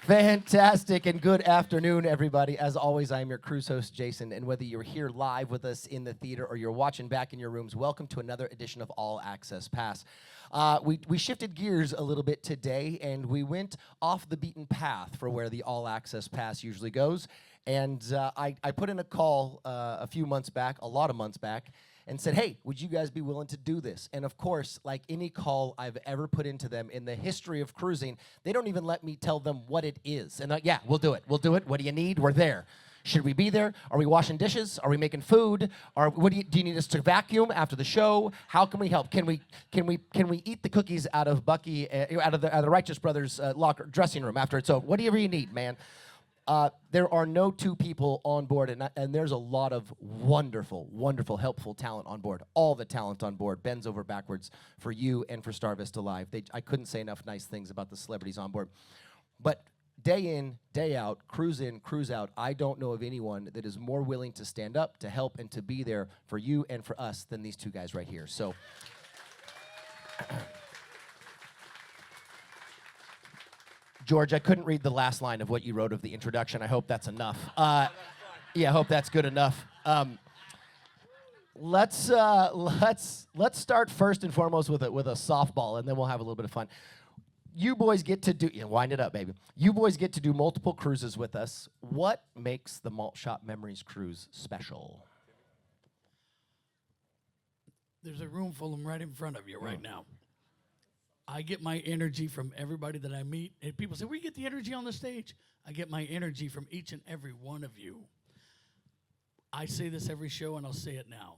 Fantastic and good afternoon, everybody. As always, I am your cruise host, Jason, and whether you're here live with us in the theater or you're watching back in your rooms, welcome to another edition of All Access Pass. We shifted gears a little bit today, and we went off the beaten path for where the All Access Pass usually goes. And I put in a call a lot of months back, and said, hey, would you guys be willing to do this? And of course, like any call I've ever put into them in the history of cruising, they don't even let me tell them what it is. And yeah, we'll do it. We'll do it. What do you need? We're there. Should we be there? Are we washing dishes? Are we making food? Or do you need us to vacuum after the show? How can we help? Can we eat the cookies out of Bucky, out of the Righteous Brothers locker dressing room after it's over? Whatever you need, man. There are no two people on board, and there's a lot of wonderful, wonderful, helpful talent on board. All the talent on board bends over backwards for you and for Star Vista Live. I couldn't say enough nice things about the celebrities on board. But day in, day out, cruise in, cruise out, I don't know of anyone that is more willing to stand up, to help, and to be there for you and for us than these two guys right here. So... George, I couldn't read the last line of what you wrote of the introduction. I hope that's enough. Yeah, I hope that's good enough. Let's start first and foremost with a softball, and then we'll have a little bit of fun. You boys get to do, wind it up, baby. You boys get to do multiple cruises with us. What makes the Malt Shop Memories Cruise special? There's a room full of them right in front of you right now. I get my energy from everybody that I meet. And people say, where do you get the energy on the stage? I get my energy from each and every one of you. I say this every show, and I'll say it now.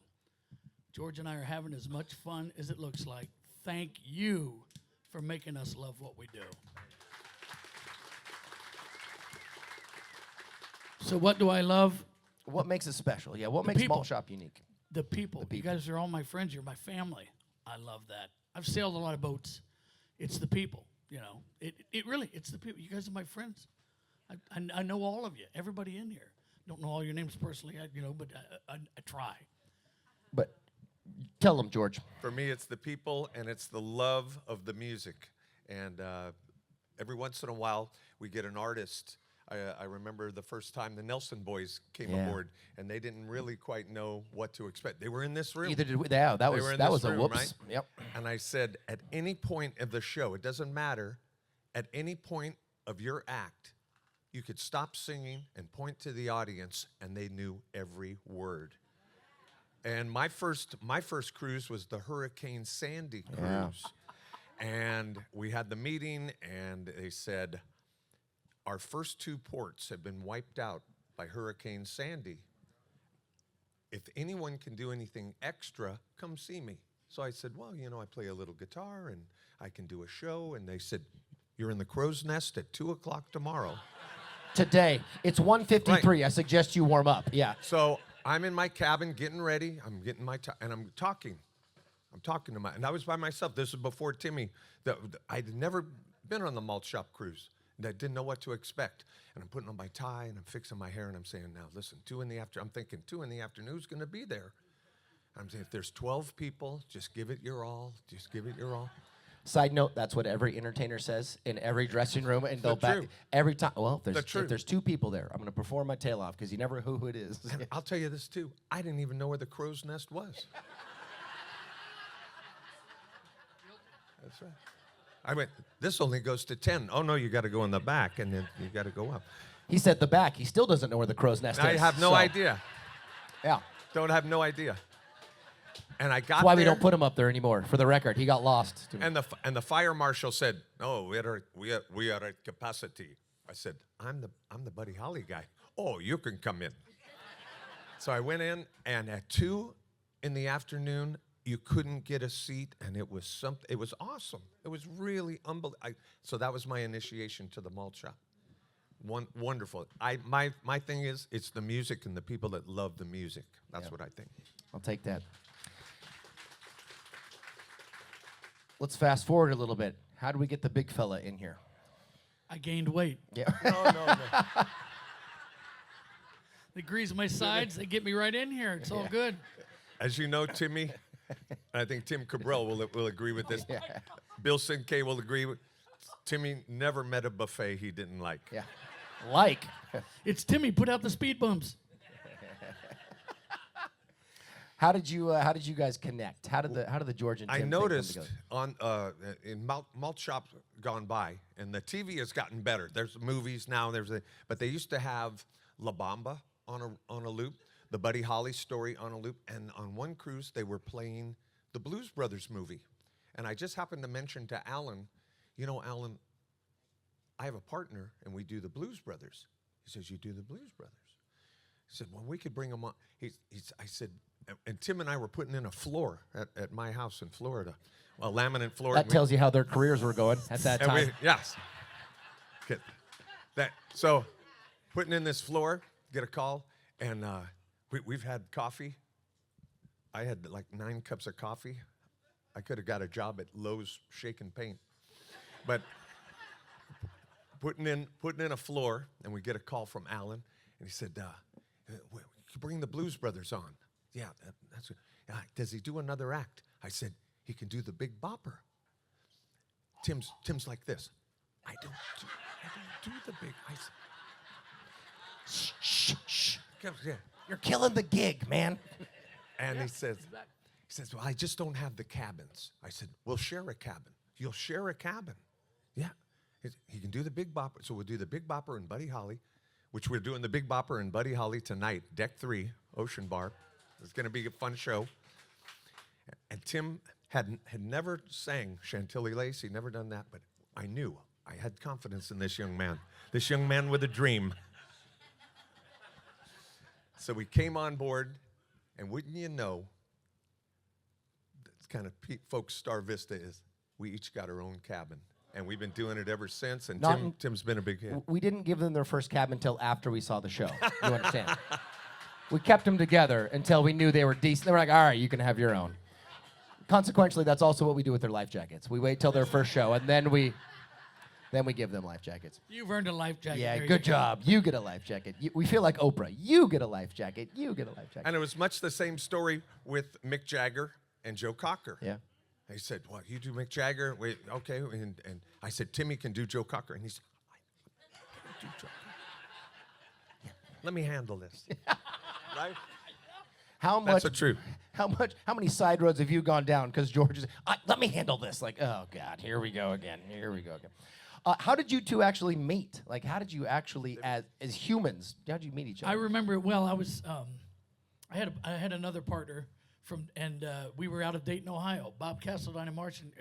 George and I are having as much fun as it looks like. Thank you for making us love what we do. So what do I love? What makes it special? Yeah, what makes Malt Shop unique? The people. You guys are all my friends. You're my family. I love that. I've sailed a lot of boats. It's the people, It really, it's the people. You guys are my friends. I know all of you, everybody in here. Don't know all your names personally, but I try. But tell them, George. For me, it's the people, and it's the love of the music. And every once in a while, we get an artist. I remember the first time the Nelson Boys came aboard, and they didn't really quite know what to expect. They were in this room. Either did we. Yeah, that was a whoops. Right? Yep. And I said, at any point of the show, it doesn't matter, at any point of your act, you could stop singing and point to the audience, and they knew every word. And my first cruise was the Hurricane Sandy cruise. Yeah. And we had the meeting, and they said, our first two ports have been wiped out by Hurricane Sandy. If anyone can do anything extra, come see me. So I said, well, I play a little guitar and I can do a show. And they said, you're in the Crow's Nest at 2 o'clock tomorrow. Today. It's 1:53. Right. I suggest you warm up. Yeah. So I'm in my cabin getting ready. I'm getting my and I'm talking. And I was by myself. This was before Timmy. I'd never been on the Malt Shop cruise. And I didn't know what to expect. And I'm putting on my tie, and I'm fixing my hair, and I'm saying, now, listen, 2 in the afternoon. I'm thinking 2 in the afternoon is going to be there. I'm saying, if there's 12 people, just give it your all. Just give it your all. Side note, that's what every entertainer says in every dressing room. And they'll back every time. Well, if there's 2 people there, I'm going to perform my tail off because you never know who it is. And I'll tell you this, too. I didn't even know where the Crow's Nest was. That's right. I went, this only goes to 10. Oh, no, you got to go in the back, and then you got to go up. He said the back. He still doesn't know where the Crow's Nest is. I have no idea. Yeah. Don't have no idea. And I got That's why there, we don't put him up there anymore. For the record, he got lost. And the fire marshal said, "Oh, we are at capacity." I said, "I'm the Buddy Holly guy." "Oh, you can come in." So I went in, and at 2 in the afternoon, you couldn't get a seat, and it was something. It was awesome. It was really unbelievable. So that was my initiation to the Malt Shop. Wonderful. My thing is, it's the music and the people that love the music. That's what I think. I'll take that. Let's fast forward a little bit. How do we get the big fella in here? I gained weight. Yeah. No. They grease my sides. They get me right in here. It's all good. As you know, Timmy, and I think Tim Cabral will agree with this. Yeah. Bill Sinkay will agree with. Timmy never met a buffet he didn't like. Yeah. Like. It's Timmy. Put out the speed bumps. How did you guys connect? How did the George and Tim I thing come noticed together? on in Malt Shop gone by, and the TV has gotten better. There's movies now. But they used to have La Bamba on a loop, the Buddy Holly story on a loop, and on one cruise they were playing the Blues Brothers movie, and I just happened to mention to Alan, Alan, I have a partner and we do the Blues Brothers. He says, you do the Blues Brothers? He said, well, we could bring them on. I said, and Tim and I were putting in a floor at my house in Florida, a laminate floor. That tells you how their careers were going at that time. Yes. Okay. So putting in this floor, get a call, and we've had coffee. I had like 9 cups of coffee. I could have got a job at Lowe's Shake and Paint. But putting in a floor, and we get a call from Alan, and he said, you bring the Blues Brothers on. Yeah, that's good. Does he do another act? I said, he can do the Big Bopper. Tim's like this. I don't do the big. Shh. Yeah. You're killing the gig, man. And he says, well, I just don't have the cabins. I said, we'll share a cabin. You'll share a cabin. Yeah. He can do the Big Bopper. So we'll do the Big Bopper and Buddy Holly, which we're doing the Big Bopper and Buddy Holly tonight, Deck 3, Ocean Bar. It's going to be a fun show. And Tim had never sang Chantilly Lace. He'd never done that, but I knew. I had confidence in this young man with a dream. So we came on board, and wouldn't you know, that's kind of folks Star Vista is, we each got our own cabin. And we've been doing it ever since, and Tim's been a big hit. We didn't give them their first cabin until after we saw the show. You understand? We kept them together until we knew they were decent. They were like, all right, you can have your own. Consequently, that's also what we do with their life jackets. We wait till their first show, and then we give them life jackets. You've earned a life jacket. Yeah, There good you go. job. You get a life jacket. We feel like Oprah. You get a life jacket. You get a life jacket. And it was much the same story with Mick Jagger and Joe Cocker. Yeah. He said, well, you do Mick Jagger? Wait, okay. And I said, Timmy can do Joe Cocker. And he said, I can do Joe Cocker. Yeah. Let me handle this. Right? That's the truth. How many side roads have you gone down because George is, let me handle this. Like, oh, God, here we go again. How did you two actually meet? Like, how did you actually, as humans, how did you meet each other? I remember it well. I was, I had another partner we were out of Dayton, Ohio. Bob Castledine and March, and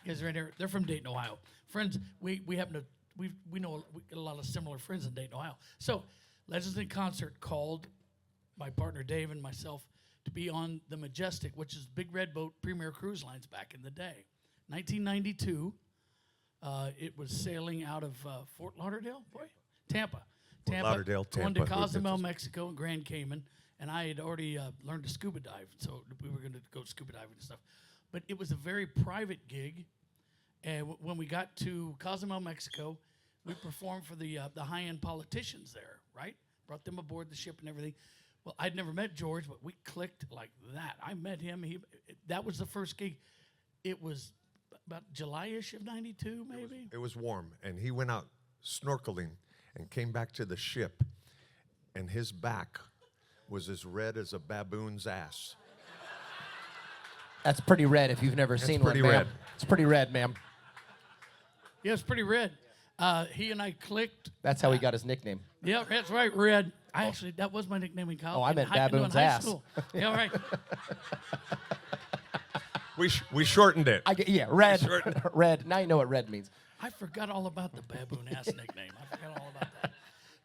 you guys are in here. They're from Dayton, Ohio. Friends, we happen to we know we get a lot of similar friends in Dayton, Ohio. So, Legends in Concert called my partner Dave and myself to be on the Majestic, which is Big Red Boat Premier Cruise Lines back in the day. 1992. It was sailing out of Fort Lauderdale, Tampa. Lauderdale, going Tampa. to Cozumel, Mexico, and Grand Cayman. And I had already learned to scuba dive, so we were going to go scuba diving and stuff. But it was a very private gig. And when we got to Cozumel, Mexico, we performed for the high-end politicians there, right? Brought them aboard the ship and everything. Well, I'd never met George, but we clicked like that. I met him. That was the first gig. It was about July-ish of 92, maybe? It was warm, and he went out snorkeling and came back to the ship, and his back was as red as a baboon's ass. That's pretty red if you've never seen one, pretty ma'am. red. It's pretty red, ma'am. Yeah, it's pretty red. He and I clicked. That's how he got his nickname. Yeah, that's right, Red. That was my nickname in college. Oh, I meant baboon's in high ass. School. Yeah, right. We shortened it. Red. Red. Now you know what red means. I forgot all about the baboon ass nickname. I forgot all about that.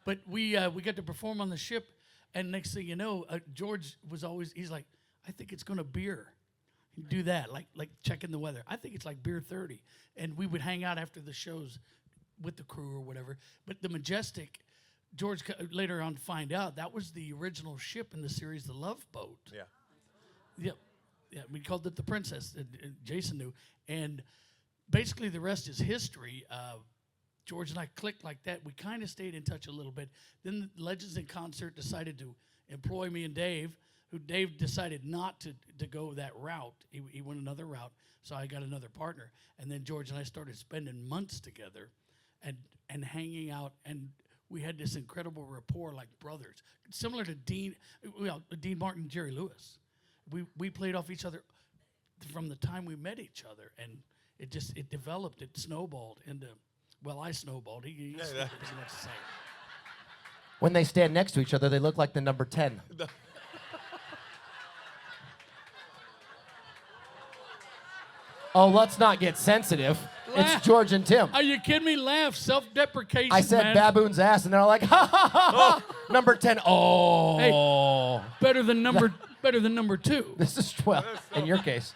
But we got to perform on the ship, and next thing you know, George was he's like, I think it's going to beer. He'd do that, like checking the weather. I think it's like beer 30. And we would hang out after the shows with the crew or whatever. But the Majestic, George later on find out, that was the original ship in the series, The Love Boat. Yeah. Yeah, we called it the Princess. Jason knew, and basically the rest is history. George and I clicked like that. We kind of stayed in touch a little bit. Then Legends in Concert decided to employ me and Dave who Dave decided not to go that route. He went another route, so I got another partner. And then George and I started spending months together and hanging out, and we had this incredible rapport like brothers, similar to Dean Martin and Jerry Lewis. We played off each other from the time we met each other, and it developed, it snowballed into, well, I snowballed. He doesn't have much to say. When they stand next to each other, they look like the number 10. Oh, let's not get sensitive. It's George and Tim. Are you kidding me? Laugh, self-deprecation, I said man. baboon's ass, and they're like, ha ha ha ha. Number 10. Oh. Hey, better than number 2. This is 12 in your case.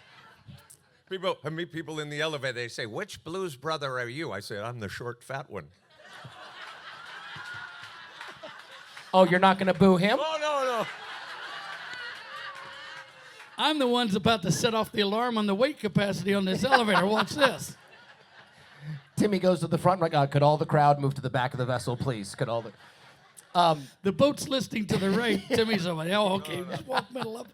I meet people in the elevator. They say, "Which Blues brother are you?" I say, "I'm the short, fat one." Oh, you're not going to boo him? Oh, no. I'm the one's about to set off the alarm on the weight capacity on this elevator. Watch this. Timmy goes to the front, like, could all the crowd move to the back of the vessel, please? Could all the... The boat's listing to the right. Timmy's over there. Oh, okay. Just walk middle up.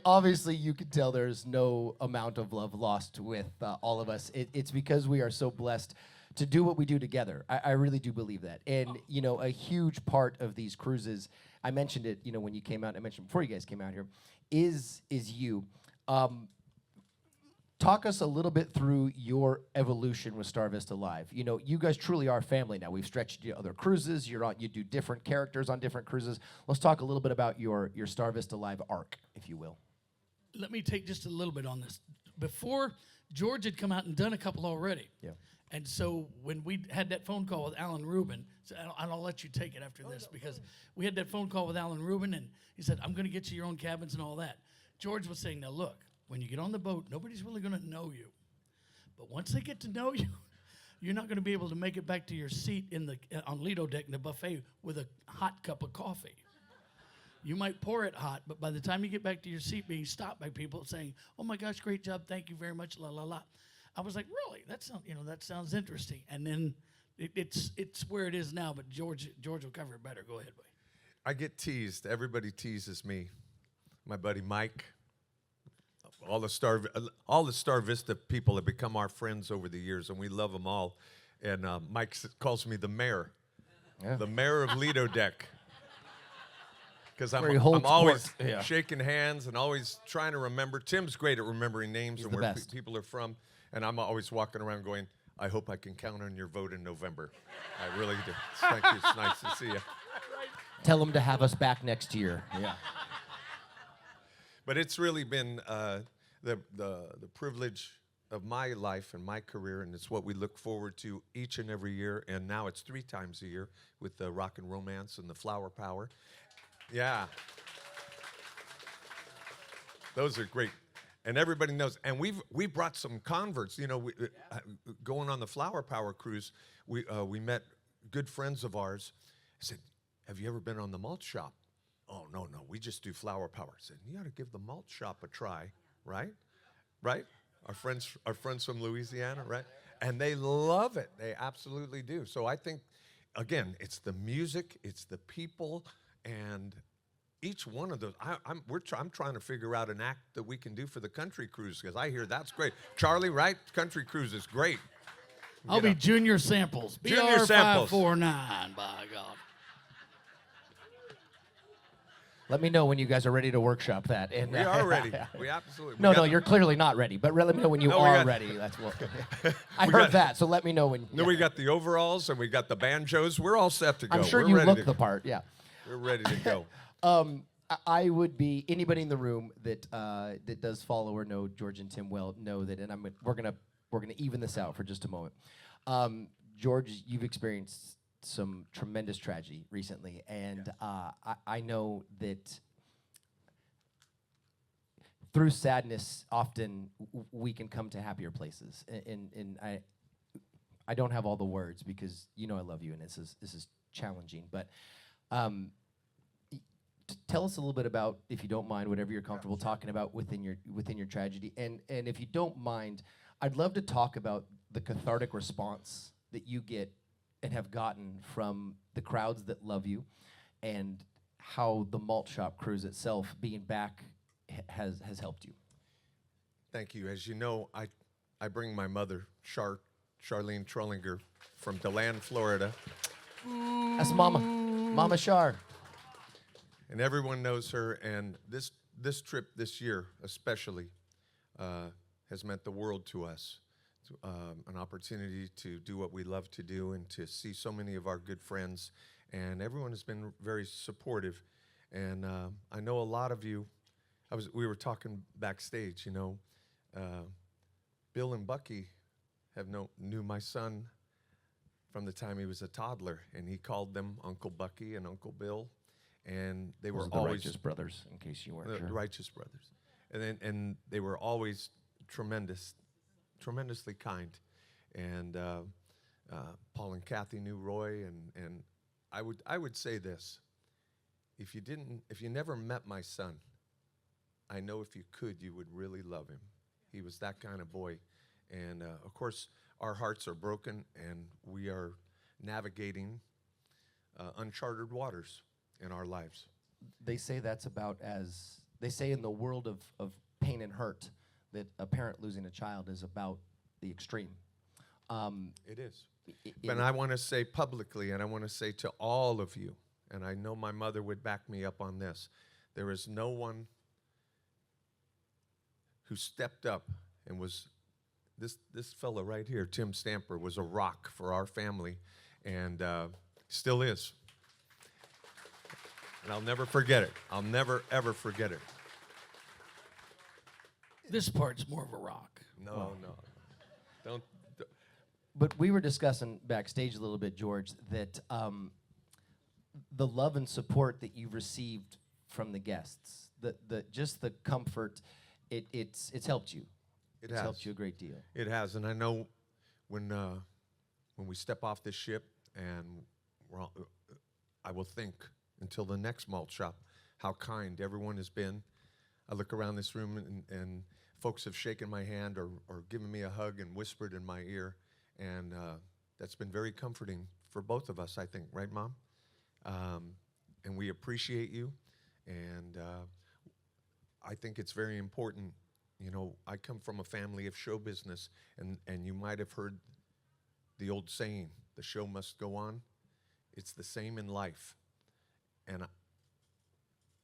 Obviously, you can tell there's no amount of love lost with all of us. It's because we are so blessed to do what we do together. I really do believe that. And, a huge part of these cruises, I mentioned it, when you came out, I mentioned before you guys came out here, is you. Talk us a little bit through your evolution with Star Vista Live. You guys truly are family now. We've stretched you to other cruises. You do different characters on different cruises. Let's talk a little bit about your Star Vista Live arc, if you will. Let me take just a little bit on this. Before, George had come out and done a couple already. Yeah. And so when we had that phone call with Alan Rubin, so I'll let you take it after this, because we had that phone call with Alan Rubin, and he said, "I'm going to get you your own cabins and all that." George was saying, "Now look, when you get on the boat, nobody's really going to know you. But once they get to know you, you're not going to be able to make it back to your seat on Lido deck in the buffet with a hot cup of coffee. You might pour it hot, but by the time you get back to your seat, being stopped by people saying, 'Oh my gosh, great job, thank you very much, la la la.'" I was like, "Really? That sounds interesting." And then it's where it is now. But George will cover it better. Go ahead, buddy. I get teased. Everybody teases me. My buddy Mike. All the Star Vista people have become our friends over the years, and we love them all. And Mike calls me the mayor, the mayor of Lido Deck, because I'm always shaking hands and always trying to remember. Tim's great at remembering names and where people are from, and I'm always walking around going, "I hope I can count on your vote in November." I really do. Thank you. It's nice to see you. Tell them to have us back next year. Yeah. But it's really been the privilege of my life and my career, and it's what we look forward to each and every year. And now it's 3 times a year with the Rock and Romance and the Flower Power. Yeah. Those are great. And everybody knows. And we brought some converts. Going on the Flower Power cruise, we met good friends of ours. I said, "Have you ever been on the Malt Shop?" "Oh, no, we just do Flower Power." I said, "You ought to give the Malt Shop a try," right? Right? Our friends from Louisiana, right? And they love it. They absolutely do. So I think, again, it's the music, it's the people, and each one of those. I'm trying to figure out an act that we can do for the country cruise, because I hear that's great. Charlie, right? Country cruise is great. I'll be Junior Samples. Junior Samples. BR549, by God. Let me know when you guys are ready to workshop that. And We are ready. We absolutely. No, you're clearly not ready. But let me know when you are ready. That's what I heard that. So let me know when. No, we got the overalls and we got the banjos. We're all set to go. I'm sure We're you ready look to the go. part. Yeah. We're ready to go. I would be anybody in the room that does follow or know George and Tim well know that, and we're gonna even this out for just a moment. George, you've experienced some tremendous tragedy recently, and I know that through sadness, often we can come to happier places. And I don't have all the words because I love you, and this is challenging. But tell us a little bit about, if you don't mind, whatever you're comfortable talking about within your tragedy. And if you don't mind, I'd love to talk about the cathartic response that you get and have gotten from the crowds that love you, and how the Malt Shop Cruise itself, being back, has helped you. Thank you. As you know, I bring my mother, Charlene Trullinger, from DeLand, Florida. That's Mama Char. And everyone knows her. And this trip this year, especially, has meant the world to us. An opportunity to do what we love to do and to see so many of our good friends. And everyone has been very supportive. And I know a lot of you. We were talking backstage. You know, Bill and Bucky knew my son from the time he was a toddler, and he called them Uncle Bucky and Uncle Bill, and they were Those are the always Righteous Brothers, in case you weren't the sure. Righteous Brothers, and they were always tremendously kind, and Paul and Kathy knew Roy, and I would say this: if you never met my son, I know if you could, you would really love him. He was that kind of boy, and of course, our hearts are broken, and we are navigating uncharted waters in our lives. They say that's about as, they say in the world of pain and hurt, that a parent losing a child is about the extreme. It is. But I want to say publicly, and I want to say to all of you, and I know my mother would back me up on this, there is no one who stepped up and was, this fella right here, Tim Stamper, was a rock for our family, and still is. And I'll never forget it. I'll never, ever forget it. This part's more of a rock. No. Don't. But we were discussing backstage a little bit, George, that the love and support that you've received from the guests, just the comfort, it's helped you. It's helped you a great deal. It has, and I know when we step off this ship, and I will think until the next malt shop how kind everyone has been. I look around this room, and folks have shaken my hand or given me a hug and whispered in my ear, and that's been very comforting for both of us, I think, right, Mom? And we appreciate you, and I think it's very important. You know, I come from a family of show business, and you might have heard the old saying, the show must go on. It's the same in life. And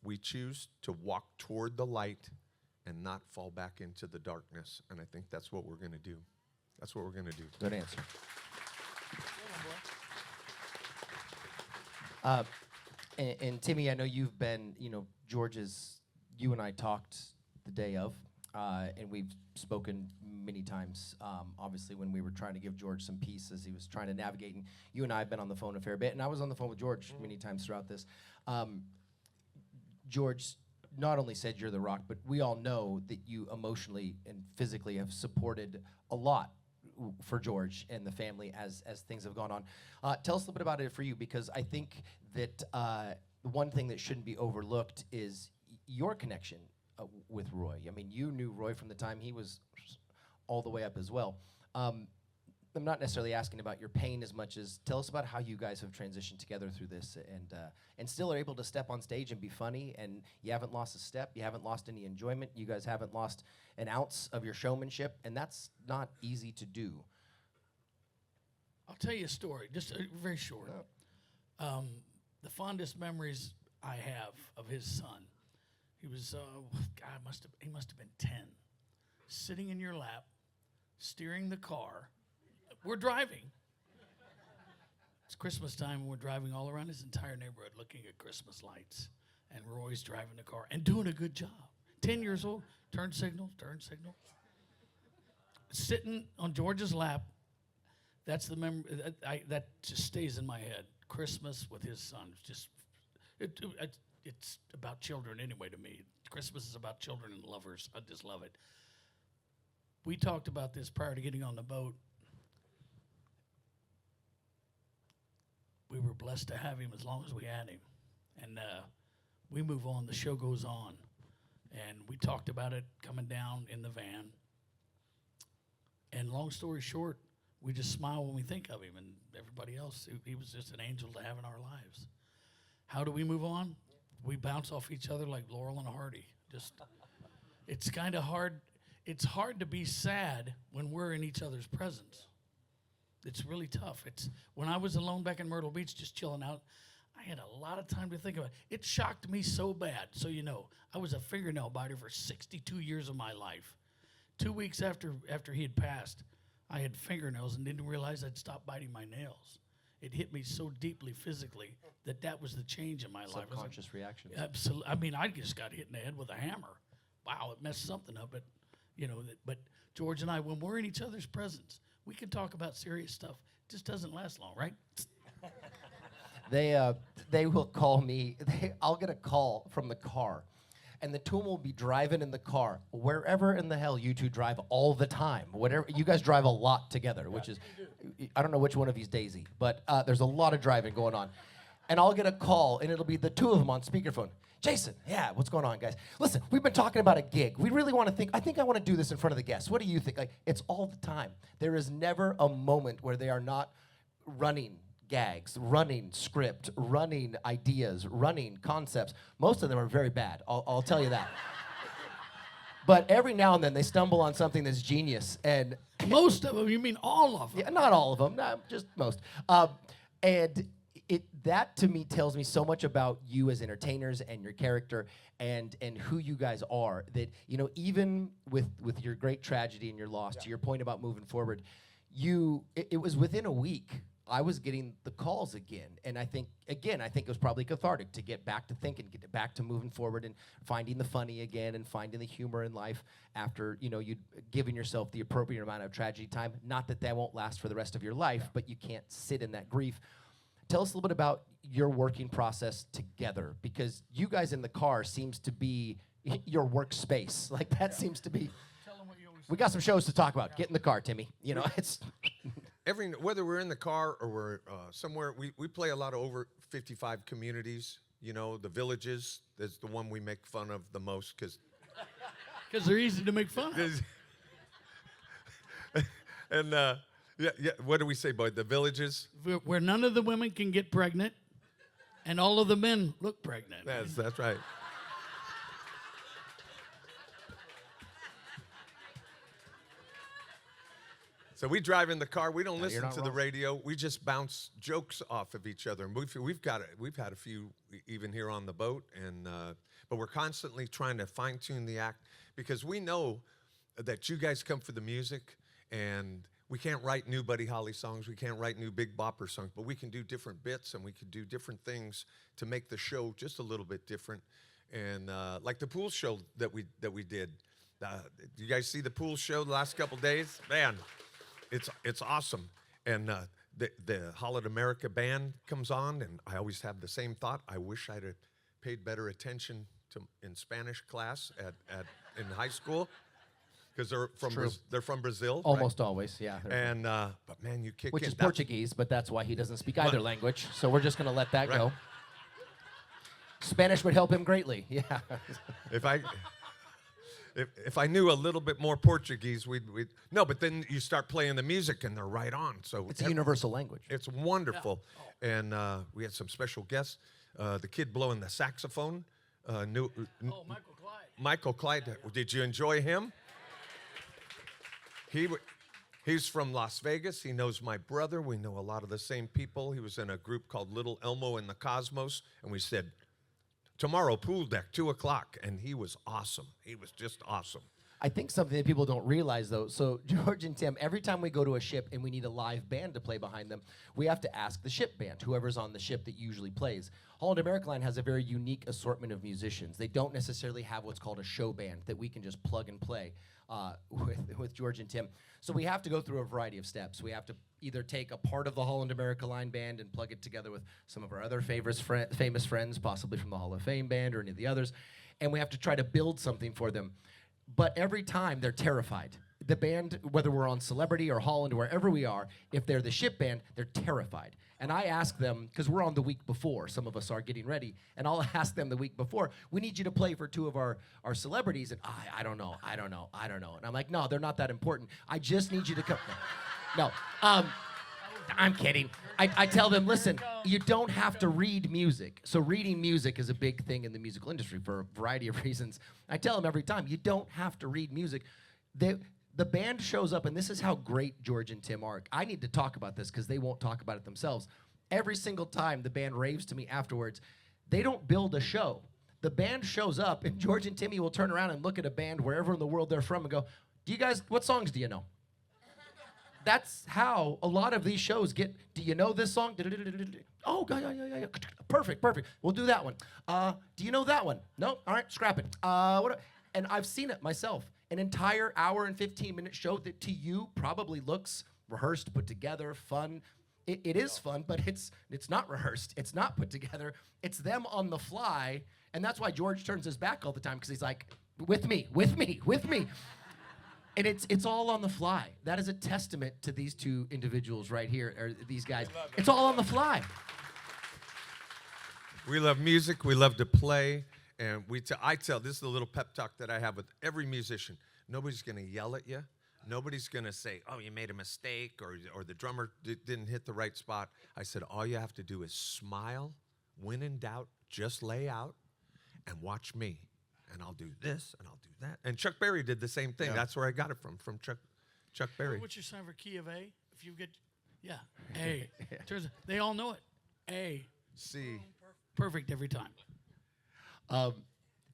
we choose to walk toward the light and not fall back into the darkness. And I think that's what we're going to do. That's what we're going to do. Good answer. And Timmy, I know you've been, George's, you and I talked the day of, and we've spoken many times, obviously, when we were trying to give George some peace as he was trying to navigate. And you and I have been on the phone a fair bit, and I was on the phone with George many times throughout this. George not only said you're the rock, but we all know that you emotionally and physically have supported a lot for George and the family as things have gone on. Tell us a little bit about it for you, because I think that one thing that shouldn't be overlooked is your connection with Roy. I mean, you knew Roy from the time he was all the way up as well. I'm not necessarily asking about your pain as much as tell us about how you guys have transitioned together through this and still are able to step on stage and be funny, and you haven't lost a step, you haven't lost any enjoyment, you guys haven't lost an ounce of your showmanship, and that's not easy to do. I'll tell you a story, just very short. The fondest memories I have of his son, he was, he must have been 10, sitting in your lap, steering the car. We're driving. It's Christmas time, and we're driving all around his entire neighborhood looking at Christmas lights. And Roy's driving the car and doing a good job. 10 years old, turn signal. Sitting on George's lap, that's the memory that just stays in my head. Christmas with his son. It's about children anyway to me. Christmas is about children and lovers. I just love it. We talked about this prior to getting on the boat. We were blessed to have him as long as we had him. And we move on. The show goes on. And we talked about it coming down in the van. And long story short, we just smile when we think of him. And everybody else, he was just an angel to have in our lives. How do we move on? we bounce off each other like Laurel and Hardy. Just, it's kind of hard. It's hard to be sad when we're in each other's presence. It's really tough. It's when I was alone back in Myrtle Beach, just chilling out, I had a lot of time to think about it. It shocked me so bad. So you know, I was a fingernail biter for 62 years of my life. 2 weeks after he had passed, I had fingernails and didn't realize I'd stopped biting my nails. It hit me so deeply physically that was the change in my life. Subconscious reaction. Absolutely. I mean, I just got hit in the head with a hammer. Wow, it messed something up. But you know, but George and I, when we're in each other's presence, we can talk about serious stuff. It just doesn't last long, right? They will call me. I'll get a call from the car, and the two will be driving in the car wherever in the hell you two drive all the time. Whatever you guys drive a lot together, which is, I don't know which one of you's Daisy, but there's a lot of driving going on. And I'll get a call, and it'll be the two of them on speakerphone. Jason, yeah, what's going on, guys? Listen, we've been talking about a gig. We really want to I think I want to do this in front of the guests. What do you think? Like, it's all the time. There is never a moment where they are not running gags, running script, running ideas, running concepts. Most of them are very bad, I'll tell you that. But every now and then they stumble on something that's genius. And Most of them? You mean all of them? yeah, not all of them, no, just most. And that to me tells me so much about you as entertainers and your character and who you guys are, that, you know, even with your great tragedy and your loss, to your point about moving forward, it was within a week I was getting the calls again. And I think it was probably cathartic to get back to thinking, get back to moving forward and finding the funny again and finding the humor in life after, you know, you'd given yourself the appropriate amount of tragedy time. Not that won't last for the rest of your life, but you can't sit in that grief. Tell us a little bit about your working process together, because you guys in the car seems to be your workspace. Like, that seems to be. Tell them what you always We got some shows to talk about. Get in the car, Timmy. You know, it's. Whether we're in the car or we're somewhere, we play a lot of over 55 communities. You know, the villages. That's the one we make fun of the most because they're easy to make fun of. and yeah. What do we say, boy? The villages. Where none of the women can get pregnant, and all of the men look pregnant. That's right. So we drive in the car. We don't listen to the radio. We just bounce jokes off of each other. And we've had a few even here on the boat, and but we're constantly trying to fine tune the act because we know that you guys come for the music, and we can't write new Buddy Holly songs. We can't write new Big Bopper songs, but we can do different bits and we can do different things to make the show just a little bit different. And like the pool show that we did. You guys see the pool show the last couple days? Man. It's awesome, and the Holland America band comes on, and I always have the same thought. I wish I'd have paid better attention in Spanish class in high school, because they're from Brazil. Almost always, yeah. And but man, you kick which it. is Portuguese, but that's why he doesn't speak either language. So we're just gonna let that go. Spanish would help him greatly. Yeah. If I knew a little bit more Portuguese, we'd no. But then you start playing the music, and they're right on. So it's a universal language. It's wonderful, and we had some special guests. The kid blowing the saxophone. Michael Clyde. Michael Clyde. Did you enjoy him? He's from Las Vegas. He knows my brother. We know a lot of the same people. He was in a group called Little Elmo and the Cosmos, and we said, tomorrow, pool deck, 2 o'clock, and he was awesome. He was just awesome. I think something that people don't realize, though, so George and Tim, every time we go to a ship and we need a live band to play behind them, we have to ask the ship band, whoever's on the ship that usually plays. Holland America Line has a very unique assortment of musicians. They don't necessarily have what's called a show band that we can just plug and play with George and Tim. So we have to go through a variety of steps. We have to either take a part of the Holland America Line band and plug it together with some of our other famous friends, possibly from the Hall of Fame band or any of the others, and we have to try to build something for them. But every time they're terrified. The band, whether we're on Celebrity or Holland or wherever we are, if they're the ship band, they're terrified. And I ask them, because we're on the week before, some of us are getting ready, and I'll ask them the week before, we need you to play for 2 of our celebrities, and I don't know. And I'm like, no, they're not that important. I just need you to come. No. I'm kidding. I tell them, listen, you don't have to read music. So reading music is a big thing in the musical industry for a variety of reasons. I tell them every time, you don't have to read music. The band shows up, and this is how great George and Tim are. I need to talk about this because they won't talk about it themselves. Every single time the band raves to me afterwards, they don't build a show. The band shows up, and George and Timmy will turn around and look at a band wherever in the world they're from and go, "Do you guys, what songs do you know?" That's how a lot of these shows get. Do you know this song? Oh, yeah. Perfect. We'll do that one. Do you know that one? No? All right, scrap it. And I've seen it myself. An entire hour and 15-minute show that to you probably looks rehearsed, put together, fun. It is fun, but it's not rehearsed. It's not put together. It's them on the fly, and that's why George turns his back all the time because he's like, with me. And it's all on the fly. That is a testament to these two individuals right here, or these guys. It's all on the fly. We love music. We love to play. And I tell, this is the little pep talk that I have with every musician. Nobody's going to yell at you. Nobody's going to say, "Oh, you made a mistake," or the drummer didn't hit the right spot. I said, all you have to do is smile. When in doubt, just lay out and watch me. And I'll do this, and I'll do that. And Chuck Berry did the same thing. Yeah. That's where I got it from Chuck Berry. What's your sign for key of A? If you get, A. They all know it. A. C. Perfect every time.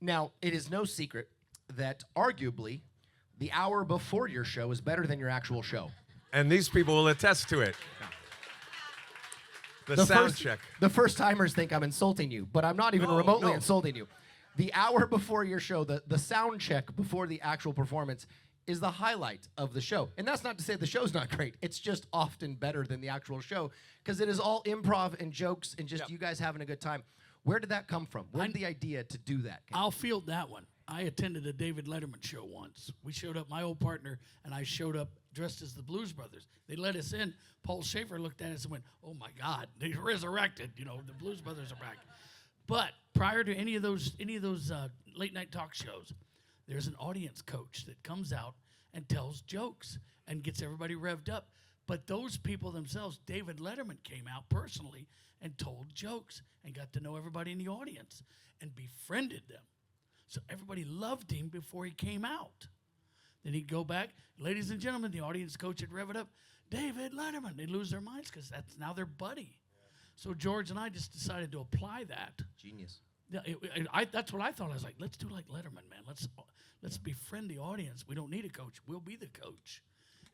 Now, it is no secret that arguably the hour before your show is better than your actual show. And these people will attest to it. The sound check. The first timers think I'm insulting you, but I'm not even remotely insulting you. The hour before your show, the sound check before the actual performance is the highlight of the show. And that's not to say the show's not great. It's just often better than the actual show because it is all improv and jokes and just you guys having a good time. Where did that come from? Where did the idea to do that? I'll field that one. I attended a David Letterman show once. We showed up, my old partner and I showed up dressed as the Blues Brothers. They let us in. Paul Schaefer looked at us and went, "Oh my God, they resurrected. You know, the Blues Brothers are back." But prior to any of those late night talk shows, there's an audience coach that comes out and tells jokes and gets everybody revved up. But those people themselves, David Letterman came out personally and told jokes and got to know everybody in the audience and befriended them. So everybody loved him before he came out. Then he'd go back, "Ladies and gentlemen," the audience coach would rev it up, "David Letterman." They'd lose their minds because that's now their buddy. So George and I just decided to apply that. Genius. Yeah, that's what I thought. I was like, let's do like Letterman, man. Let's befriend the audience. We don't need a coach. We'll be the coach.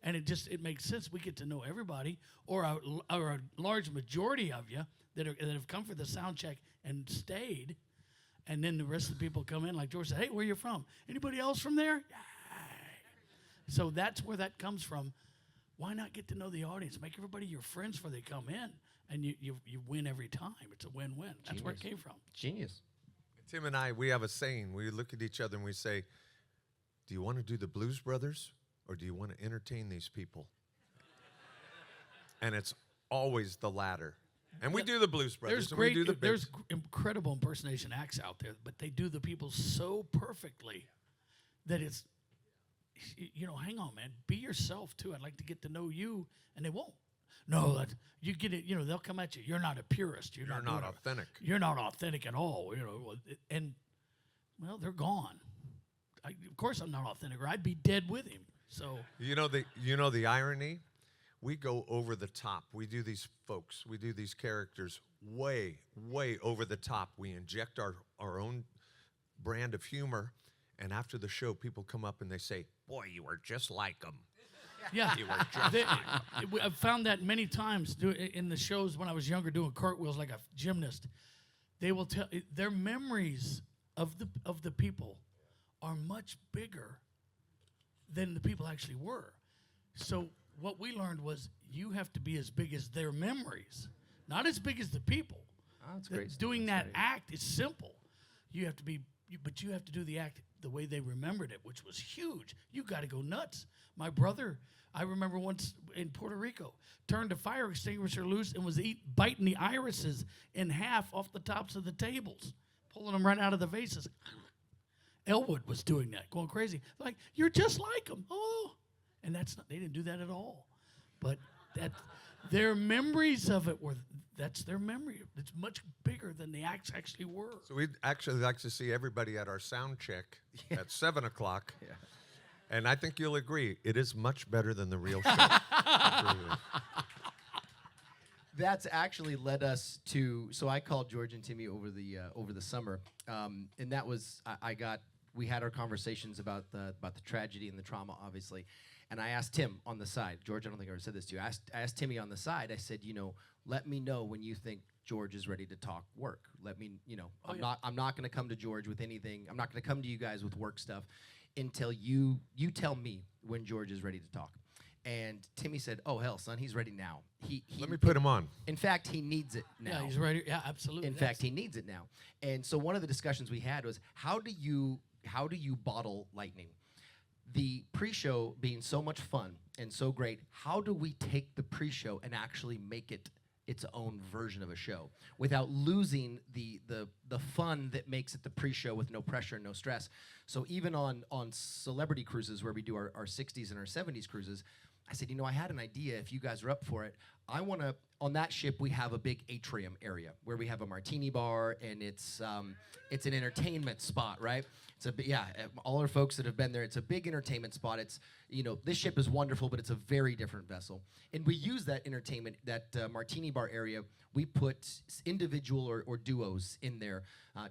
And it makes sense. We get to know everybody, or a large majority of you that have come for the sound check and stayed. And then the rest of the people come in, like George said, "Hey, where you from? Anybody else from there?" So that's where that comes from. Why not get to know the audience? Make everybody your friends before they come in. And you win every time. It's a win-win. That's where it came from. Genius. Tim and I, we have a saying. We look at each other and we say, "Do you want to do the Blues Brothers or do you want to entertain these people?" And it's always the latter. And we do the Blues Brothers. There's incredible impersonation acts out there, but they do the people so perfectly that it's, hang on, man. Be yourself, too. I'd like to get to know you. And they won't. No, you get it. They'll come at you. You're not a purist. You're not authentic. You're not authentic at all. And they're gone. Of course, I'm not authentic, or I'd be dead with him. So the irony. We go over the top. We do these folks. We do these characters way, way over the top. We inject our own brand of humor, and after the show, people come up and they say, "Boy, you were just like them." Yeah, I've found that many times in the shows when I was younger doing cartwheels like a gymnast. They will tell their memories of the people are much bigger than the people actually were. So what we learned was you have to be as big as their memories, not as big as the people. Oh, that's great. Doing that act is simple. You have to be, but you have to do the act the way they remembered it, which was huge. You got to go nuts. My brother, I remember once in Puerto Rico, turned a fire extinguisher loose and was biting the irises in half off the tops of the tables, pulling them right out of the vases. Elwood was doing that, going crazy. Like, "You're just like him." Oh, and they didn't do that at all. But Their memories of it that's their memory. It's much bigger than the acts actually were. So we'd actually like to see everybody at our sound check at 7 o'clock. Yeah. And I think you'll agree, it is much better than the real show. It really is. That's actually led us to. So I called George and Timmy over the summer, and that was we had our conversations about the tragedy and the trauma, obviously. And I asked Tim on the side, George, I don't think I ever said this to you. I asked Timmy on the side. I said, let me know when you think George is ready to talk work. Let me, I'm not going to come to George with anything. I'm not going to come to you guys with work stuff until you tell me when George is ready to talk. And Timmy said, "Oh hell, son, he's ready now. Let me put him on." In fact, he needs it now. Yeah, he's ready. Yeah, absolutely. In fact, he needs it now. And so one of the discussions we had was, how do you bottle lightning? The pre-show being so much fun and so great, how do we take the pre-show and actually make it its own version of a show without losing the fun that makes it the pre-show with no pressure and no stress? So even on celebrity cruises where we do our 60s and our 70s cruises, I said, I had an idea. If you guys are up for it, I want to. On that ship, we have a big atrium area where we have a martini bar, and it's an entertainment spot, right? All our folks that have been there, it's a big entertainment spot. It's this ship is wonderful, but it's a very different vessel, and we use that entertainment, that martini bar area. We put individual or duos in there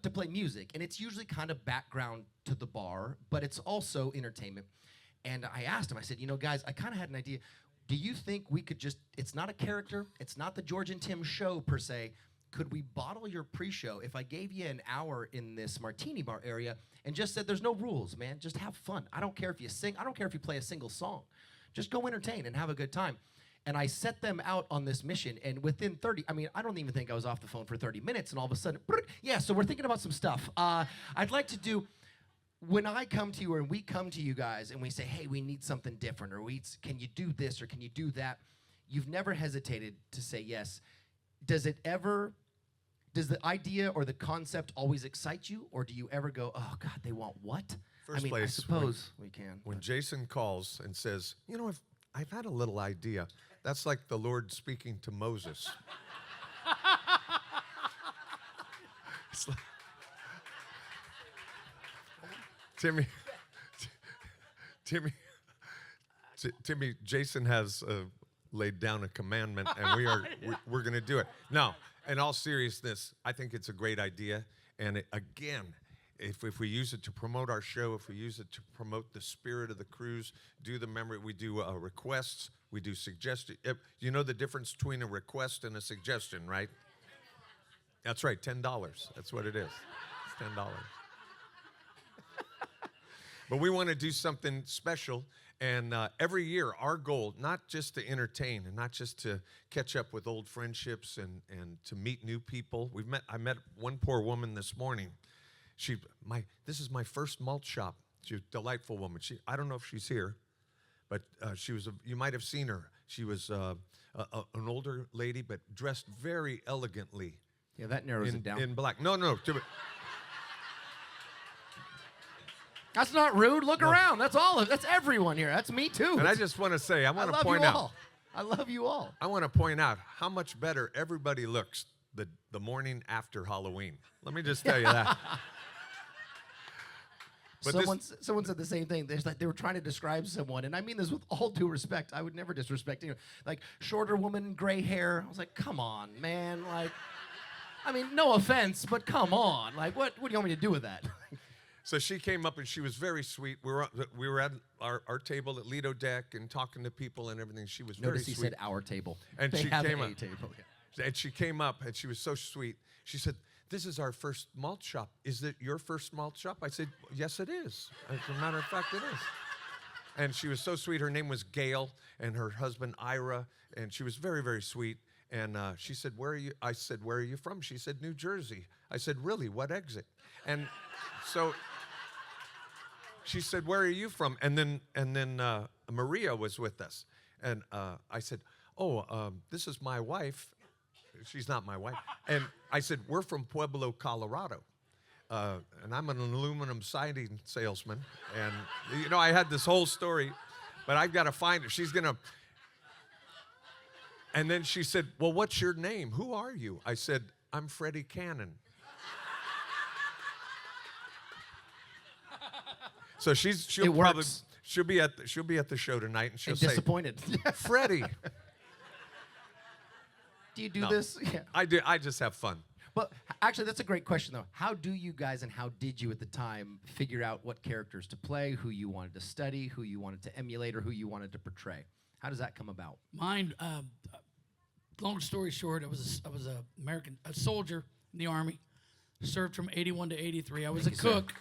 to play music, and it's usually kind of background to the bar, but it's also entertainment. And I asked him, I said, guys, I kind of had an idea. Do you think we could it's not a character, it's not the George and Tim show per se. Could we bottle your pre-show if I gave you an hour in this martini bar area and just said, there's no rules, man, just have fun. I don't care if you sing, I don't care if you play a single song. Just go entertain and have a good time. And I set them out on this mission, and within I don't even think I was off the phone for 30 minutes, and all of a sudden, so we're thinking about some stuff. I'd like to do. When I come to you or we come to you guys and we say, hey, we need something different, or can you do this or can you do that? You've never hesitated to say yes. Does the idea or the concept always excite you, or do you ever go, oh, God, they want what? First I place, suppose we can. When Jason calls and says, I've had a little idea, that's like the Lord speaking to Moses. It's like, Timmy, Jason has laid down a commandment, and we're going to do it. No, in all seriousness, I think it's a great idea. And again, if we use it to promote our show, if we use it to promote the spirit of the cruise, do the memory, we do requests, we do suggestions. You know the difference between a request and a suggestion, right? That's right, $10. That's what it is. It's $10. But we want to do something special, and every year our goal, not just to entertain and not just to catch up with old friendships and to meet new people. I met one poor woman this morning. This is my first malt shop. She's a delightful woman. I don't know if she's here, but you might have seen her. She was an older lady, but dressed very elegantly. Yeah, that narrows it down. In black. No. That's not rude. Look around. That's everyone here. That's me too. And I just want to say, I want to point out. I love you all. I want to point out how much better everybody looks the morning after Halloween. Let me just tell you that. But someone said the same thing. They were trying to describe someone, and I mean this with all due respect. I would never disrespect like shorter woman, gray hair. I was like, come on, man. Like, no offense, but come on. Like, what do you want me to do with that? So she came up and she was very sweet. We were at our table at Lido Deck and talking to people and everything. She was very sweet. Notice he said our table. And they she have came a up. Table. Yeah. And she came up and she was so sweet. She said, "This is our first malt shop. Is it your first malt shop?" I said, "Yes, it is. As a matter of fact, it is." And she was so sweet. Her name was Gail, and her husband Ira, and she was very, very sweet. And she said, "Where are you?" I said, "Where are you from?" She said, "New Jersey." I said, "Really? What exit?" And so she said, "Where are you from?" And then Maria was with us, and I said, "Oh, this is my wife." She's not my wife. And I said, "We're from Pueblo, Colorado, and I'm an aluminum siding salesman." And I had this whole story, but I've got to find her. She's gonna. And then she said, well, what's your name? Who are you? I said, I'm Freddie Cannon. So she'll probably works. she'll be at the show tonight, and she'll And say, disappointed. Freddie. Do you do No. this? Yeah. I do. I just have fun. But actually, that's a great question, though. How do you guys, and how did you at the time figure out what characters to play, who you wanted to study, who you wanted to emulate, or who you wanted to portray? How does that come about? Mine, long story short, I was a soldier in the Army, served from 81 to 83. I was a cook.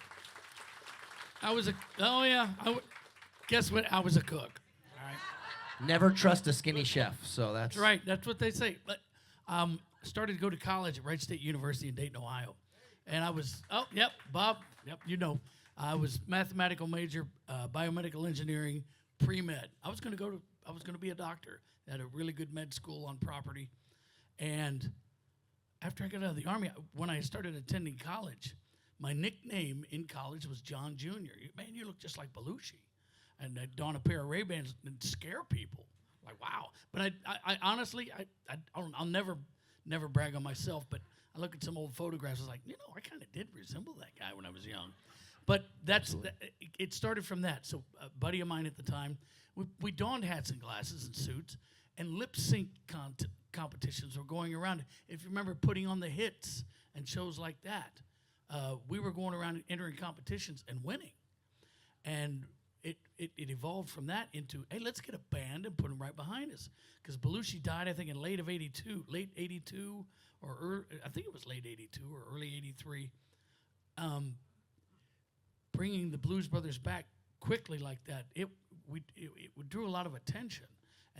Guess what? I was a cook. All right. Never trust a skinny chef, so that's That's right. That's what they say. But started to go to college at Wright State University in Dayton, Ohio. And I was, Bob, you know. I was mathematical major, biomedical engineering, pre-med. I was going to be a doctor at a really good med school on property. And after I got out of the Army, when I started attending college, my nickname in college was John Jr. Man, you look just like Belushi. And I'd don a pair of Ray-Bans and scare people. Like, wow. But I honestly, I'll never brag on myself, but I look at some old photographs, I was like, I kind of did resemble that guy when I was young. But it started from that. So a buddy of mine at the time, we donned hats and glasses and suits, and lip sync competitions were going around. If you remember putting on the hits and shows like that, we were going around and entering competitions and winning. And it evolved from that into, hey, let's get a band and put them right behind us. Because Belushi died, I think, in late 82, or I think it was late 82 or early 83. Bringing the Blues Brothers back quickly like that, it drew a lot of attention.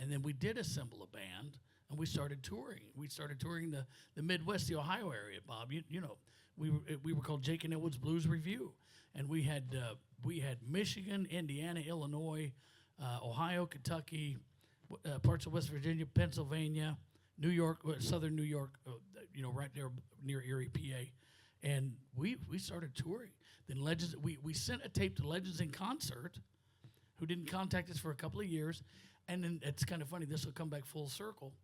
And then we did assemble a band, and we started touring. We started touring the Midwest, the Ohio area, Bob. You know, we were called Jake and Elwood's Blues Review. And we had Michigan, Indiana, Illinois, Ohio, Kentucky, parts of West Virginia, Pennsylvania, New York, southern New York, right there near Erie, PA. And we started touring. Then Legends, we sent a tape to Legends in Concert, who didn't contact us for a couple of years. And then it's kind of funny, this will come back full circle.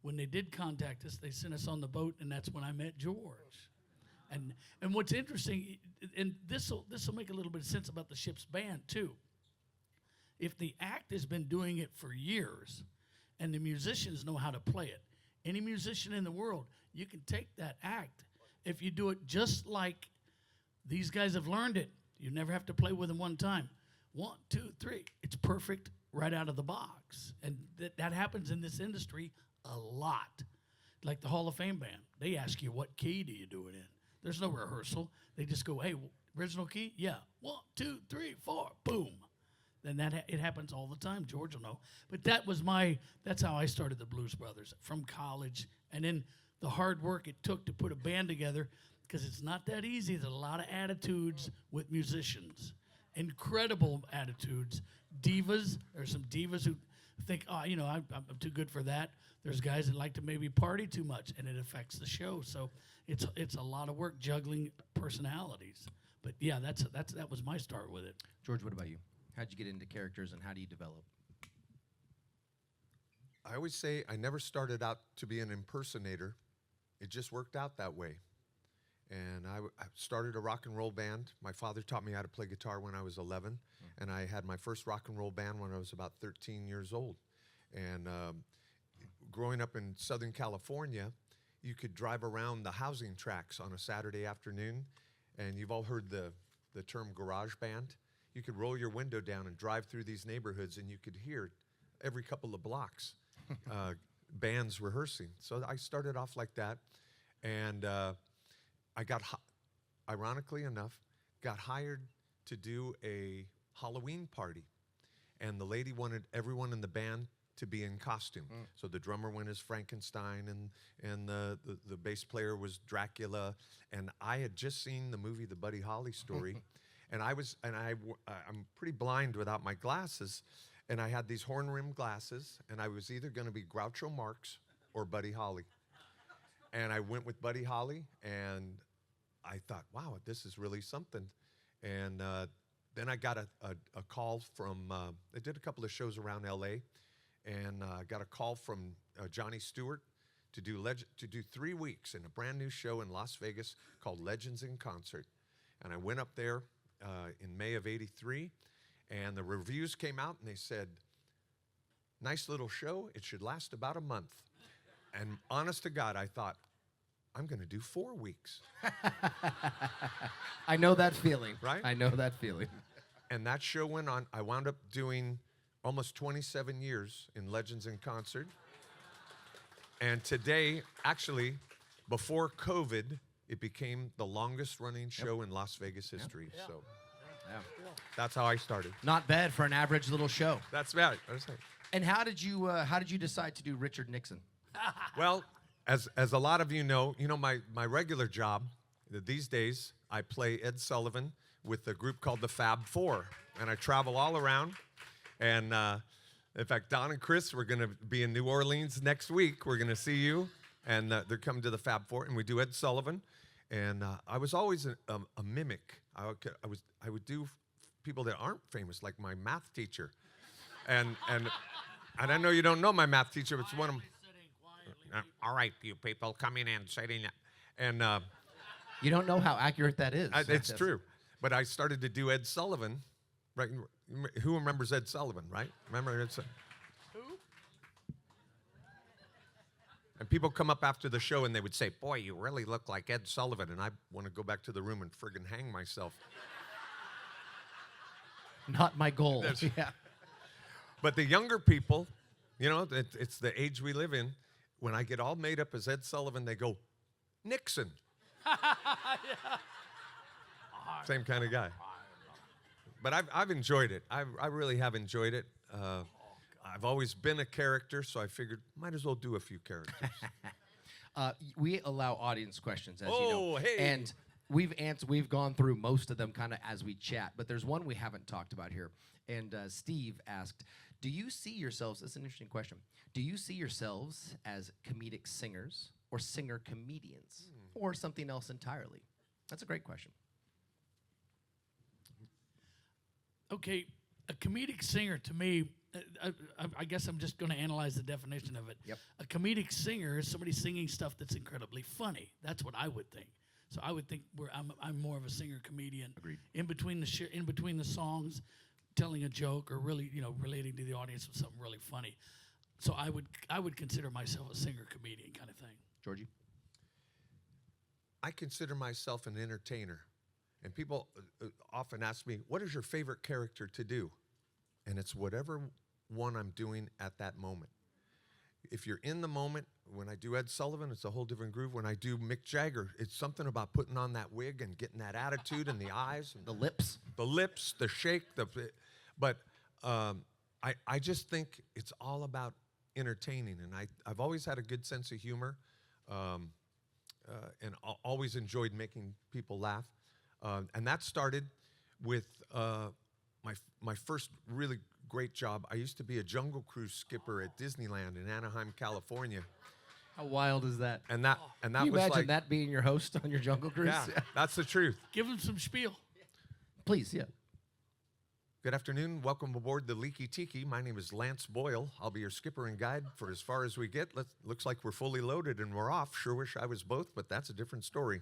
When they did contact us, they sent us on the boat, and that's when I met George. And what's interesting, and this will make a little bit of sense about the ship's band too. If the act has been doing it for years, and the musicians know how to play it, any musician in the world, you can take that act. If you do it just like these guys have learned it, you never have to play with them one time. 1, 2, 3, it's perfect right out of the box. And that happens in this industry a lot. Like the Hall of Fame band, they ask you, what key do you do it in? There's no rehearsal. They just go, hey, original key? Yeah. 1, 2, 3, 4, boom. Then it happens all the time. George will know. But that's how I started the Blues Brothers, from college. And then the hard work it took to put a band together, because it's not that easy. There's a lot of attitudes with musicians. Incredible attitudes. Divas. There's some divas who think, I'm too good for that. There's guys that like to maybe party too much, and it affects the show. So it's a lot of work juggling personalities. But yeah, that was my start with it. George, what about you? How'd you get into characters, and how do you develop? I always say I never started out to be an impersonator. It just worked out that way. And I started a rock and roll band. My father taught me how to play guitar when I was 11, and I had my first rock and roll band when I was about 13 years old. And growing up in Southern California, you could drive around the housing tracts on a Saturday afternoon, and you've all heard the term garage band. You could roll your window down and drive through these neighborhoods, and you could hear every couple of blocks bands rehearsing. So I started off like that, and I got, ironically enough, got hired to do a Halloween party, and the lady wanted everyone in the band to be in costume. So the drummer went as Frankenstein, and the bass player was Dracula, and I had just seen the movie The Buddy Holly Story, and I'm pretty blind without my glasses, and I had these horn-rimmed glasses, and I was either going to be Groucho Marx or Buddy Holly. And I went with Buddy Holly, and I thought, wow, this is really something. And then I got a call from, I did a couple of shows around LA, and got a call from Johnny Stewart to do 3 weeks in a brand new show in Las Vegas called Legends in Concert. And I went up there in May of '83, and the reviews came out, and they said, nice little show. It should last about a month. And honest to God, I thought, I'm going to do 4 weeks. I know that feeling. Right? I know that feeling. And that show went on. I wound up doing almost 27 years in Legends in Concert. And today, actually, before COVID, it became the longest running show in Las Vegas history. So that's how I started. Not bad for an average little show. That's bad. That's right. And how did you decide to do Richard Nixon? Well, as a lot of you know, my regular job these days, I play Ed Sullivan with a group called the Fab Four, and I travel all around. And in fact, Don and Chris, we're going to be in New Orleans next week. We're going to see you, and they're coming to the Fab Four, and we do Ed Sullivan. And I was always a mimic. I would do people that aren't famous, like my math teacher, and I know you don't know my math teacher, but it's one of them. All right, you people, come in and sit in. And You don't know how accurate that is. it's true. But I started to do Ed Sullivan, right? Who remembers Ed Sullivan, right? Remember Ed Sullivan? Who? And people come up after the show and they would say, boy, you really look like Ed Sullivan. And I want to go back to the room and friggin' hang myself. Not my goal. Yeah. But the younger people, it's the age we live in. When I get all made up as Ed Sullivan, they go, Nixon. Same kind of guy. But I've enjoyed it. I really have enjoyed it. I've always been a character, so I figured might as well do a few characters. We allow audience questions, as you Oh, know. hey. And we've gone through most of them kind of as we chat, but there's one we haven't talked about here. And Steve asked, do you see yourselves, that's an interesting question, do you see yourselves as comedic singers or singer comedians or something else entirely? That's a great question. Okay, a comedic singer to me, I guess I'm just going to analyze the definition of it. Yep. A comedic singer is somebody singing stuff that's incredibly funny. That's what I would think. So I would think I'm more of a singer comedian. Agreed. In between the songs, telling a joke or really relating to the audience with something really funny. So I would consider myself a singer comedian kind of thing. Georgie? I consider myself an entertainer. And people often ask me, what is your favorite character to do? And it's whatever one I'm doing at that moment. If you're in the moment, when I do Ed Sullivan, it's a whole different groove. When I do Mick Jagger, it's something about putting on that wig and getting that attitude and the eyes. And The lips? the lips, the shake. But I just think it's all about entertaining. And I've always had a good sense of humor and always enjoyed making people laugh. And that started with my first really great job. I used to be a Jungle Cruise skipper at Disneyland in Anaheim, California. How wild is that? And that Can you was imagine like, that being your host on your Jungle Cruise? yeah, that's the truth. Give them some spiel. Please, yeah. Good afternoon. Welcome aboard the Leaky Tiki. My name is Lance Boyle. I'll be your skipper and guide for as far as we get. Looks like we're fully loaded and we're off. Sure wish I was both, but that's a different story.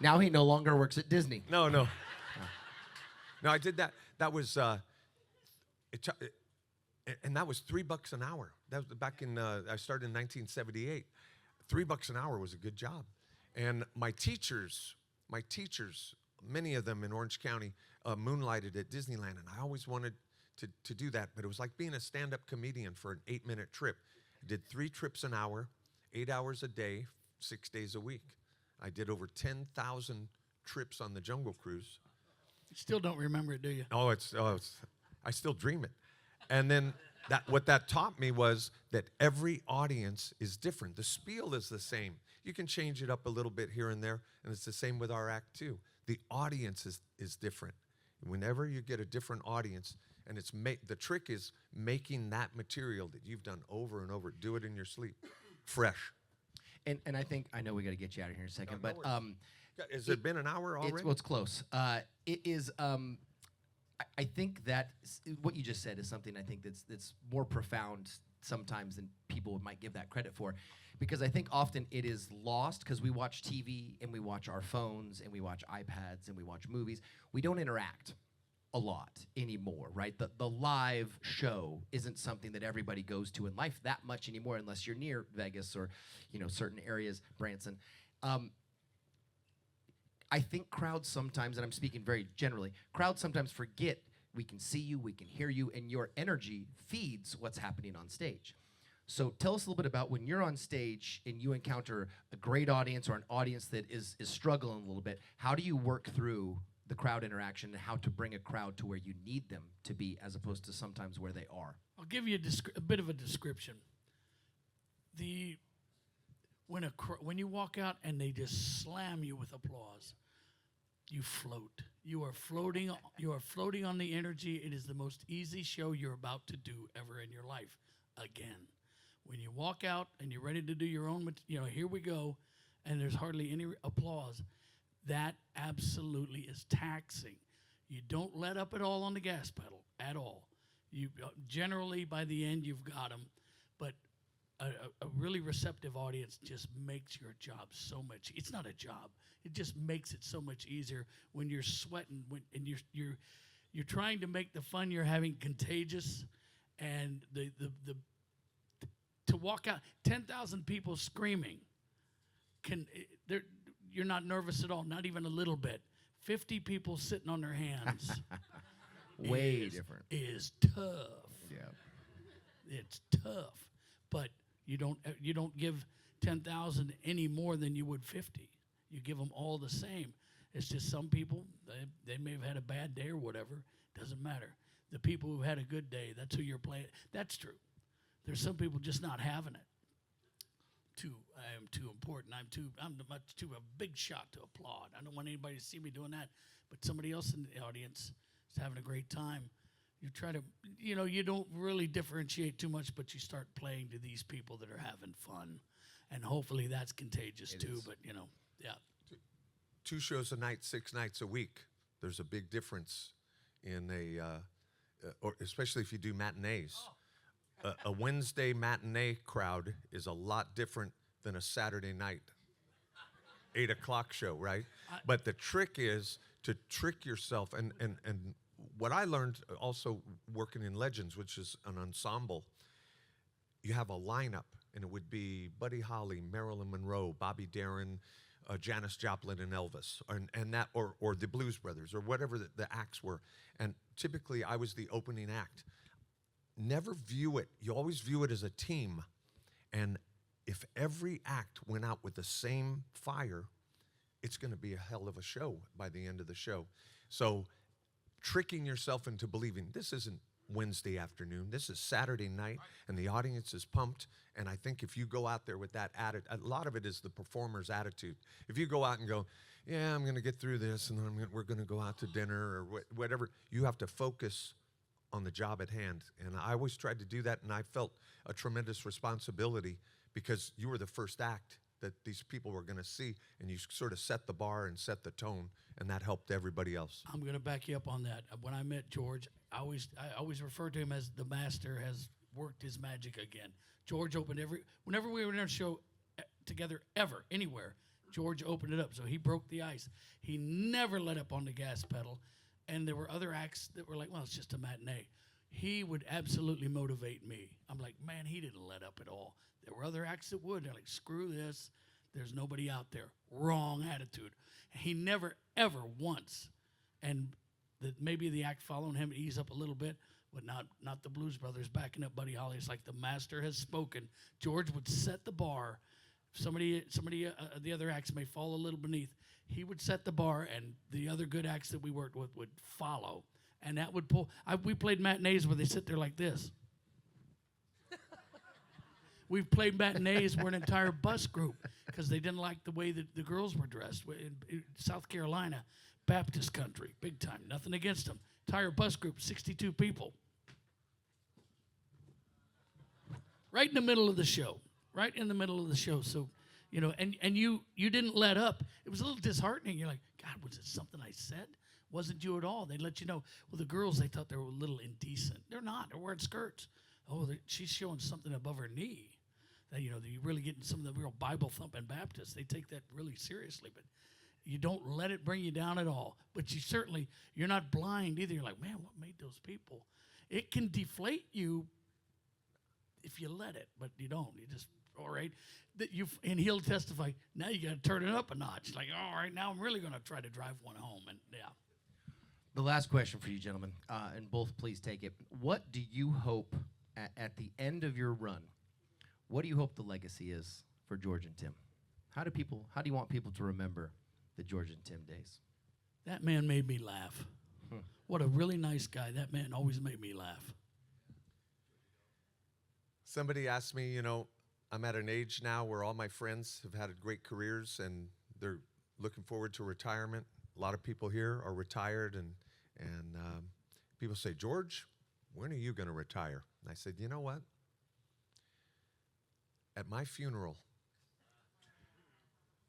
Now he no longer works at Disney. No, I did that. That was, and that was $3 an hour. That was back in, I started in 1978. $3 an hour was a good job. And my teachers, many of them in Orange County, moonlighted at Disneyland, and I always wanted to do that, but it was like being a stand-up comedian for an 8-minute trip. I did 3 trips an hour, 8 hours a day, 6 days a week. I did over 10,000 trips on the Jungle Cruise. Still don't remember it, do you? Oh, I still dream it. And then what that taught me was that every audience is different. The spiel is the same. You can change it up a little bit here and there, and it's the same with our act too. The audience is different. Whenever you get a different audience, and the trick is making that material that you've done over and over, do it in your sleep, fresh. And I know we got to get you out of here in a second, No but Has it been an hour already? it's close. It is. I think that what you just said is something I think that's more profound sometimes than people might give that credit for, because I think often it is lost because we watch TV and we watch our phones and we watch iPads and we watch movies. We don't interact a lot anymore, right? The live show isn't something that everybody goes to in life that much anymore, unless you're near Vegas or, certain areas, Branson. I think crowds sometimes, and I'm speaking very generally, crowds sometimes forget we can see you, we can hear you, and your energy feeds what's happening on stage. So tell us a little bit about when you're on stage and you encounter a great audience or an audience that is struggling a little bit, how do you work through the crowd interaction and how to bring a crowd to where you need them to be as opposed to sometimes where they are? I'll give you a bit of a description. When you walk out and they just slam you with applause, you float. You are floating. You are floating on the energy. It is the most easy show you're about to do ever in your life. Again, when you walk out and you're ready to do your own, here we go, and there's hardly any applause, that absolutely is taxing. You don't let up at all on the gas pedal at all. You generally by the end you've got them, but a really receptive audience just makes your job so much. It's not a job. It just makes it so much easier when you're sweating and you're trying to make the fun you're having contagious, and to walk out 10,000 people screaming you're not nervous at all, not even a little bit. 50 people sitting on their hands Way different. Is tough. Yeah. It's tough, but you don't give 10,000 any more than you would 50. You give them all the same. It's just some people, they may have had a bad day or whatever. Doesn't matter. The people who had a good day, that's who you're playing. That's true. There's some people just not having it. I am too important. I'm much too a big shot to applaud. I don't want anybody to see me doing that. But somebody else in the audience is having a great time. You try to, you don't really differentiate too much, but you start playing to these people that are having fun. And hopefully that's contagious too, but yeah. 2 shows a night, 6 nights a week. There's a big difference in or especially if you do matinees. A Wednesday matinee crowd is a lot different than a Saturday night 8 o'clock show, right? But the trick is to trick yourself. And what I learned also working in Legends, which is an ensemble, you have a lineup, and it would be Buddy Holly, Marilyn Monroe, Bobby Darin, Janis Joplin, and Elvis, and that, or the Blues Brothers, or whatever the acts were. And typically, I was the opening act. Never view it. You always view it as a team. And if every act went out with the same fire, it's going to be a hell of a show by the end of the show. So tricking yourself into believing this isn't Wednesday afternoon, this is Saturday night, and the audience is pumped. And I think if you go out there with that attitude, a lot of it is the performer's attitude. If you go out and go, yeah, I'm going to get through this, and then we're going to go out to dinner or whatever, you have to focus on the job at hand. And I always tried to do that, and I felt a tremendous responsibility because you were the first act that these people were going to see, and you sort of set the bar and set the tone, and that helped everybody else. I'm going to back you up on that. When I met George, I always referred to him as the master has worked his magic again. George opened whenever we were in a show together ever, anywhere, George opened it up. So he broke the ice. He never let up on the gas pedal. And there were other acts that were like, well, it's just a matinee. He would absolutely motivate me. I'm like, man, he didn't let up at all. There were other acts that would. They're like, screw this. There's nobody out there. Wrong attitude. He never, ever once. And maybe the act following him ease up a little bit, but not the Blues Brothers backing up Buddy Holly. It's like the master has spoken. George would set the bar. Somebody, the other acts may fall a little beneath. He would set the bar, and the other good acts that we worked with would follow. And that would pull. We played matinees where they sit there like this. We've played matinees where an entire bus group, because they didn't like the way that the girls were dressed. In South Carolina, Baptist country, big time. Nothing against them. Entire bus group, 62 people. Right in the middle of the show. Right in the middle of the show. So, and you didn't let up. It was a little disheartening. You're like, God, was it something I said? Wasn't you at all. They'd let you know. Well, the girls, they thought they were a little indecent. They're not. They're wearing skirts. Oh, she's showing something above her knee. That, you really get some of the real Bible-thumping Baptists. They take that really seriously, but you don't let it bring you down at all. But you're not blind either. You're like, man, what made those people? It can deflate you if you let it, but you don't. You just, all right. And he'll testify, now you got to turn it up a notch. Like, all right, now I'm really going to try to drive one home. And yeah. The last question for you, gentlemen, and both please take it. What do you hope at the end of your run? What do you hope the legacy is for George and Tim? How do you want people to remember the George and Tim days? That man made me laugh. What a really nice guy. That man always made me laugh. Somebody asked me, I'm at an age now where all my friends have had great careers and they're looking forward to retirement. A lot of people here are retired, and people say, George, when are you going to retire? And I said, you know what? At my funeral,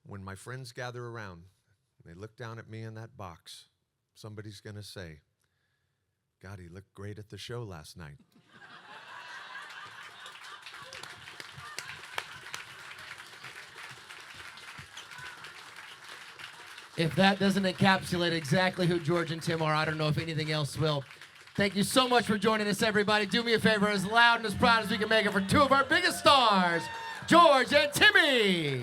when my friends gather around, and they look down at me in that box, somebody's going to say, God, he looked great at the show last night. If that doesn't encapsulate exactly who George and Tim are, I don't know if anything else will. Thank you so much for joining us, everybody. Do me a favor, as loud and as proud as we can make it for two of our biggest stars, George and Timmy.